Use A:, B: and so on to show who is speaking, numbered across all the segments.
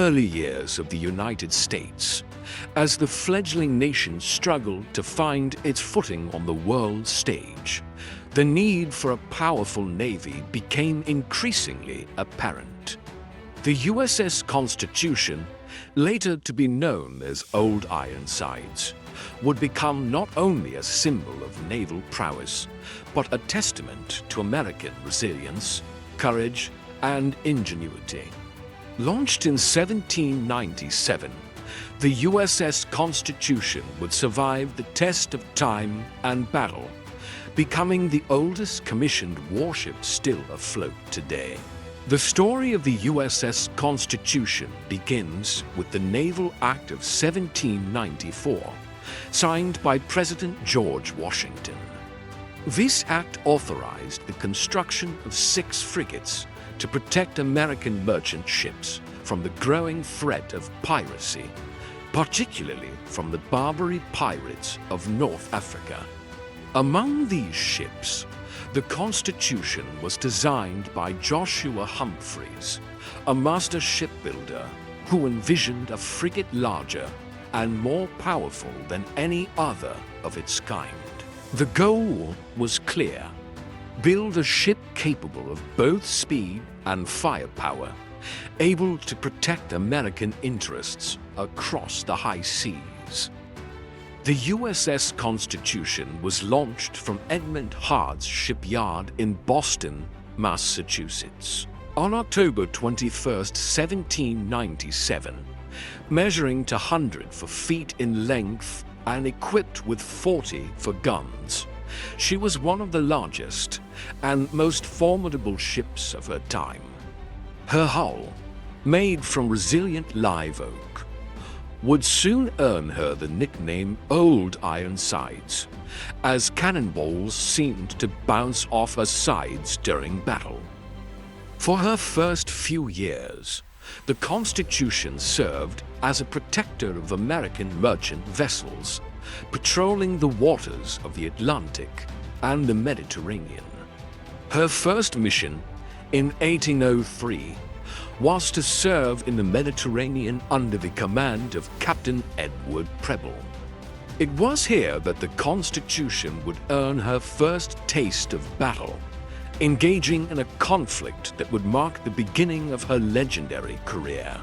A: early years of the United States, as the fledgling nation struggled to find its footing on the world stage, the need for a powerful navy became increasingly apparent. The USS Constitution, later to be known as Old Ironsides, would become not only a symbol of naval prowess, but a testament to American resilience, courage, and ingenuity. Launched in 1797, the USS Constitution would survive the test of time and battle, becoming the oldest commissioned warship still afloat today. The story of the USS Constitution begins with the Naval Act of 1794, signed by President George Washington. This act authorized the construction of 6 frigates to protect American merchant ships from the growing threat of piracy, particularly from the Barbary pirates of North Africa. Among these ships, the Constitution was designed by Joshua Humphreys, a master shipbuilder who envisioned a frigate larger and more powerful than any other of its kind. The goal was clear: build a ship capable of both speed and firepower, able to protect American interests across the high seas. The USS Constitution was launched from Edmund Hart's shipyard in Boston, Massachusetts, on October 21, 1797, measuring to 100 feet in length and equipped with 40 guns. She was one of the largest and most formidable ships of her time. Her hull, made from resilient live oak, would soon earn her the nickname Old Ironsides, as cannonballs seemed to bounce off her sides during battle. For her first few years, the Constitution served as a protector of American merchant vessels, patrolling the waters of the Atlantic and the Mediterranean. Her first mission, in 1803, was to serve in the Mediterranean under the command of Captain Edward Preble. It was here that the Constitution would earn her first taste of battle, engaging in a conflict that would mark the beginning of her legendary career.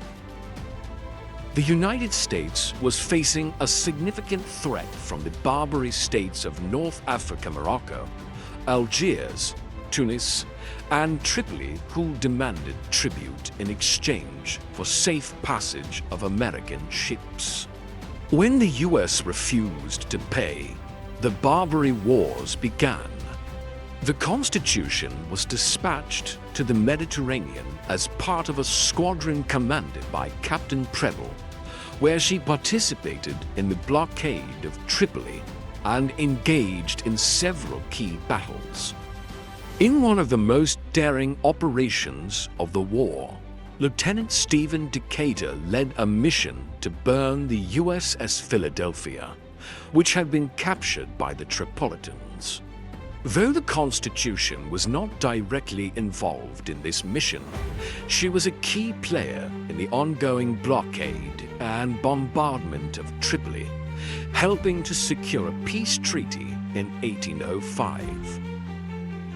A: The United States was facing a significant threat from the Barbary states of North Africa, Morocco, Algiers, Tunis, and Tripoli, who demanded tribute in exchange for safe passage of American ships. When the US refused to pay, the Barbary Wars began. The Constitution was dispatched to the Mediterranean as part of a squadron commanded by Captain Preble, where she participated in the blockade of Tripoli and engaged in several key battles. In one of the most daring operations of the war, Lieutenant Stephen Decatur led a mission to burn the USS Philadelphia, which had been captured by the Tripolitans. Though the Constitution was not directly involved in this mission, she was a key player in the ongoing blockade and bombardment of Tripoli, helping to secure a peace treaty in 1805.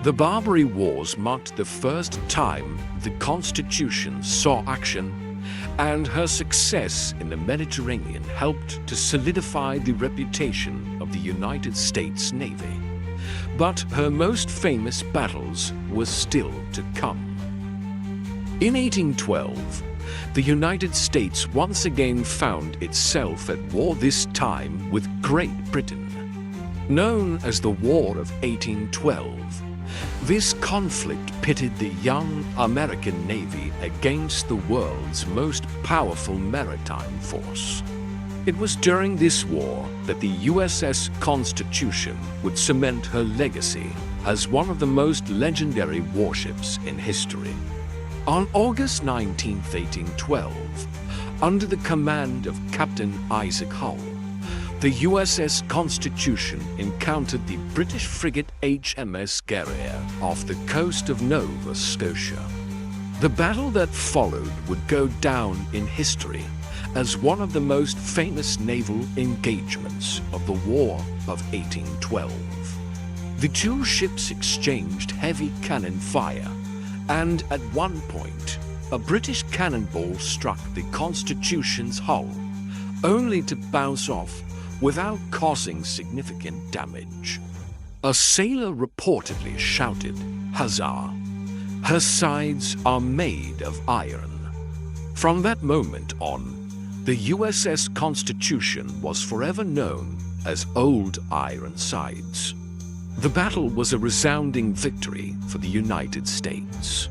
A: The Barbary Wars marked the first time the Constitution saw action, and her success in the Mediterranean helped to solidify the reputation of the United States Navy. But her most famous battles were still to come. In 1812, the United States once again found itself at war, this time with Great Britain. Known as the War of 1812, this conflict pitted the young American Navy against the world's most powerful maritime force. It was during this war that the USS Constitution would cement her legacy as one of the most legendary warships in history. On August 19, 1812, under the command of Captain Isaac Hull, the USS Constitution encountered the British frigate HMS Guerriere off the coast of Nova Scotia. The battle that followed would go down in history as one of the most famous naval engagements of the War of 1812. The two ships exchanged heavy cannon fire, and at one point, a British cannonball struck the Constitution's hull, only to bounce off without causing significant damage. A sailor reportedly shouted, "Huzzah! Her sides are made of iron." From that moment on, the USS Constitution was forever known as Old Ironsides. The battle was a resounding victory for the United States.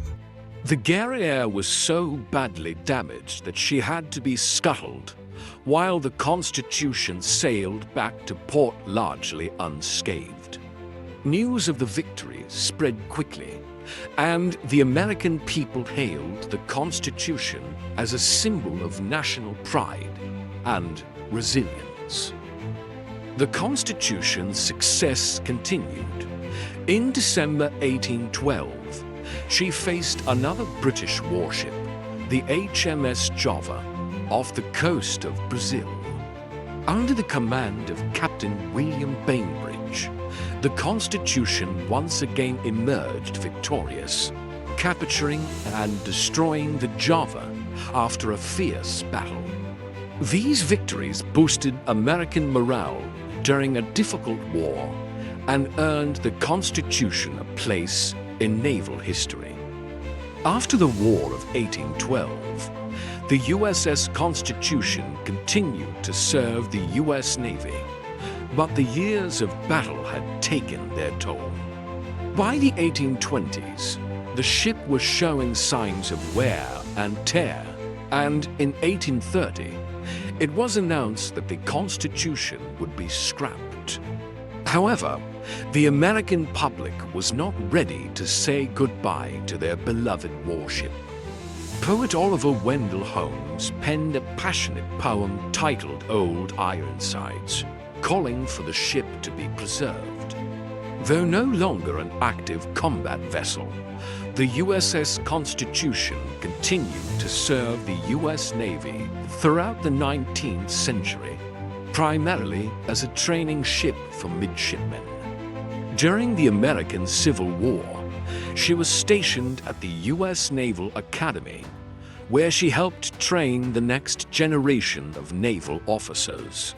A: The Guerriere was so badly damaged that she had to be scuttled, while the Constitution sailed back to port largely unscathed. News of the victory spread quickly, and the American people hailed the Constitution as a symbol of national pride and resilience. The Constitution's success continued. In December 1812, she faced another British warship, the HMS Java, off the coast of Brazil. Under the command of Captain William Bainbridge, the Constitution once again emerged victorious, capturing and destroying the Java after a fierce battle. These victories boosted American morale during a difficult war and earned the Constitution a place in naval history. After the War of 1812, the USS Constitution continued to serve the US Navy, but the years of battle had taken their toll. By the 1820s, the ship was showing signs of wear and tear, and in 1830, it was announced that the Constitution would be scrapped. However, the American public was not ready to say goodbye to their beloved warship. Poet Oliver Wendell Holmes penned a passionate poem titled Old Ironsides, calling for the ship to be preserved. Though no longer an active combat vessel, the USS Constitution continued to serve the US Navy throughout the 19th century, primarily as a training ship for midshipmen. During the American Civil War, she was stationed at the US Naval Academy, where she helped train the next generation of naval officers.